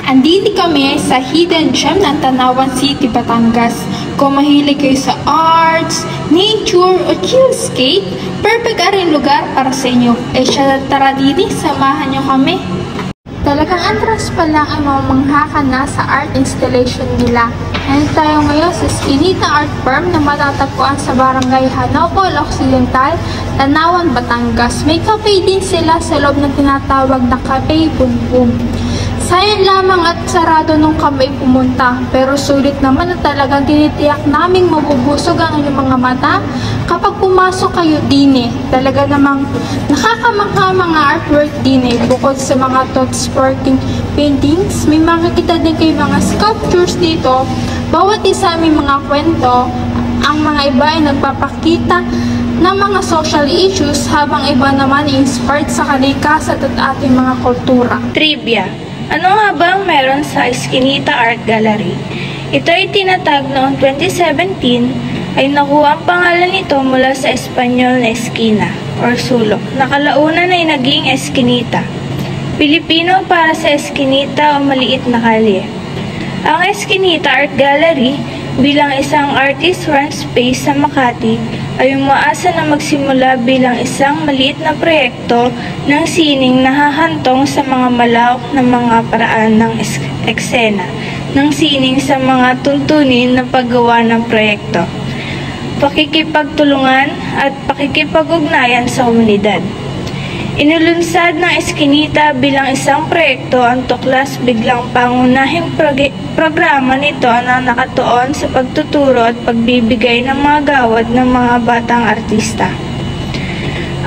Andito kami sa Hidden Gem ng Tanawan City, Batangas. Kung mahilig kayo sa arts, nature, o chillscape, perfect rin lugar para sa inyo. Siya, tara dito, samahan nyo kami. Talagang antras pa lang ang mamangha ka na sa art installation nila. Ngayon tayo ngayon sa Eskinita Art Firm na matatagpuan sa Barangay Hanopol Occidental, Tanawan, Batangas. May cafe din sila sa loob ng tinatawag na Cafe Bumbum. Sayang lamang at sarado nung kami pumunta, pero sulit naman na talagang tinitiyak naming mabubusog ang inyong mga mata kapag pumasok kayo din. Talaga namang nakakamangha mga artwork din. Bukod sa mga thought-sparking paintings, may makikita din kayo mga sculptures dito. Bawat isa may mga kwento. Ang mga iba ay nagpapakita ng mga social issues, habang iba naman ay inspired sa kalikasan at ating mga kultura. Trivia. Ano nga ba ang meron sa Eskinita Art Gallery? Ito ay tinatag noong 2017 ay nakuha ang pangalan nito mula sa Espanyol na Esquina or sulok. Nakalaunan ay naging Eskinita. Pilipino para sa Eskinita o maliit na kalye. Ang Eskinita Art Gallery bilang isang artist-run space sa Makati ay umaasa na magsimula bilang isang maliit na proyekto ng sining nahahantong sa mga malawak na mga paraan ng eksena ng sining sa mga tuntunin na paggawa ng proyekto, pakikipagtulungan at pakikipag-ugnayan sa komunidad. Inulunsad ng Eskinita bilang isang proyekto ang tuklas biglang pangunahing programa nito na nakatuon sa pagtuturo at pagbibigay ng mga gawad ng mga batang artista.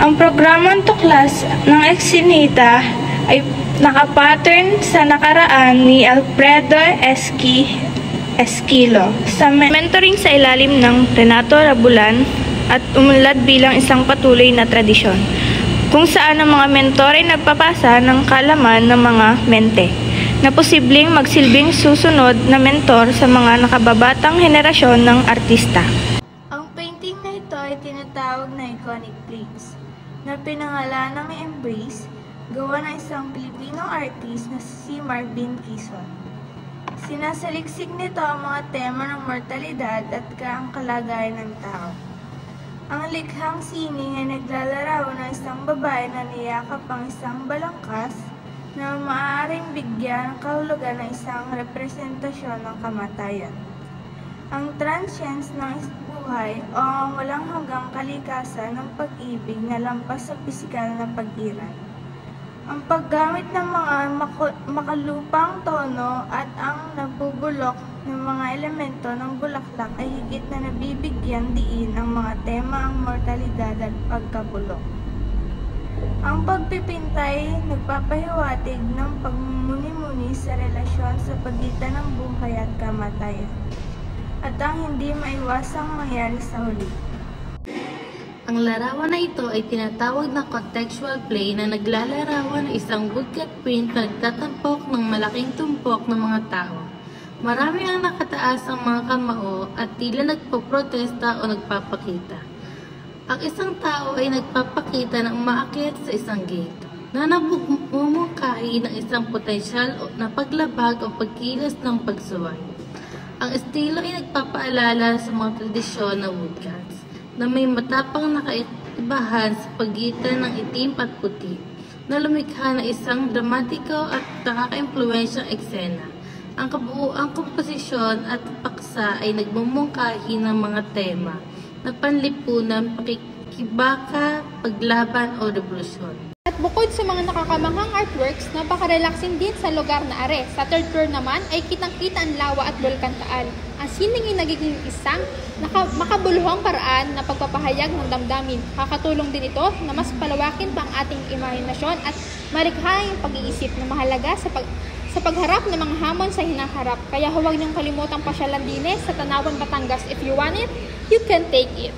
Ang programang tuklas ng Eskinita ay nakapattern sa nakaraan ni Alfredo Esquilo sa mentoring sa ilalim ng Renato Rabulan at umunlad bilang isang patuloy na tradisyon, kung saan ang mga mentor ay nagpapasa ng kaalaman ng mga mente na posibleng magsilbing susunod na mentor sa mga nakababatang henerasyon ng artista. Ang painting na ito ay tinatawag na iconic plates na pinangalan ng Embrace, gawa ng isang Pilipino artist na si Marvin Quezon. Sinasaliksik nito ang mga tema ng mortalidad at ang kalagayan ng tao. Ang likhang sining ay naglalarawan ng isang babae na niyakap ang isang balangkas na maaaring bigyan ng kahulugan ng isang representasyon ng kamatayan. Ang transience ng buhay o ang walang hanggang kalikasan ng pag-ibig na lampas sa pisikal na pag-iral. Ang paggamit ng mga makalupang tono at ang nabubulok ng mga elemento ng bulaklak ay higit na nabibigyan diin ang mga tema ang mortalidad at pagkabulok. Ang pagpipintay nagpapahiwatig ng pagmumuni-muni sa relasyon sa pagitan ng buhay at kamatayan, at ang hindi maiwasang mangyari sa huli. Ang larawan na ito ay tinatawag na contextual play na naglalarawan ng isang woodcut print na nagtatampok ng malaking tumpok ng mga tao. Marami ang nakataas ang mga kamao at tila nagpoprotesta o nagpapakita. Ang isang tao ay nagpapakita na umaakyat sa isang gate na namumungkahi ng isang potensyal na paglabag o pagkilos ng pagsuway. Ang estilo ay nagpapaalala sa mga tradisyon ng woodcuts na may matapang nakaibahan sa pagitan ng itim at puti na lumikha na isang dramatiko at nakaka-impluwensyang eksena. Ang kabuuang komposisyon at paksa ay nagmumungkahi ng mga tema na panlipunan, pakikibaka, paglaban o revolusyon. At bukod sa mga nakakamanghang artworks, napaka-relaxing din sa lugar na are. Sa third floor naman ay kitang-kita ang lawa at Bulkan Taal. Ang sining ay nagiging isang makabuluhang paraan na pagpapahayag ng damdamin. Kakatulong din ito na mas palawakin pa ang ating imahinasyon at malikhaing pag-iisip na mahalaga sa pagharap ng mga hamon sa hinaharap. Kaya huwag niyong kalimutang pasyalan din sa Tanawan, Batangas. If you want it, you can take it.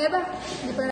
Eba, di pa